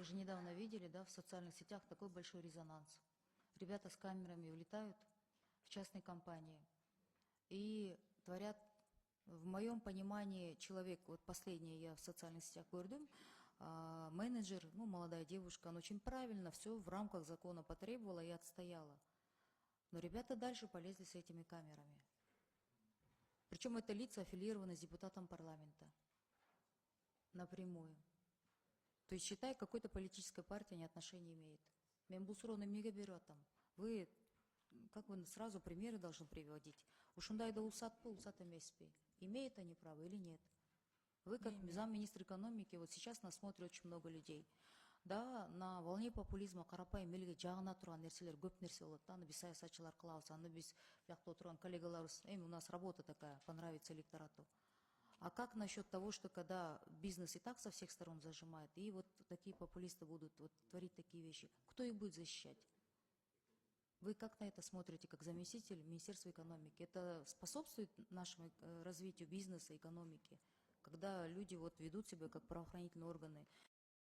Вы же недавно видели, да, в социальных сетях такой большой резонанс. Ребята с камерами улетают в частные компании и творят, в моем понимании, человек, вот последнее я в социальных сетях говорю, менеджер, ну, молодая девушка, она очень правильно все в рамках закона потребовала и отстояла. Но ребята дальше полезли с этими камерами. Причем это лица аффилированы с депутатом парламента напрямую. То есть, считай, какой-то политической партии они отношение имеет. Мен бұл сұрауны неге беріп атам? Вы, как вы сразу примеры должны приводить. Ушундайда усат па, усат емес пе? Имеют они право или нет? Вы, как замминистра экономики, вот сейчас нас смотрит очень много людей. Да, на волне популизма қарапайым елге жағына тұрған нәрселер көп нәрсе болады. Аны біз саясатшылар қылабыз, аны біз жақта отырған коллегаларымыз, у нас работа такая, понравится электорату. А как насчет того, что когда бизнес и так со всех сторон зажимает, и вот такие популисты будут вот творить такие вещи, кто их будет защищать? Вы как на это смотрите, как заместитель Министерства экономики? Это способствует нашему развитию бизнеса, экономики, когда люди вот ведут себя как правоохранительные органы?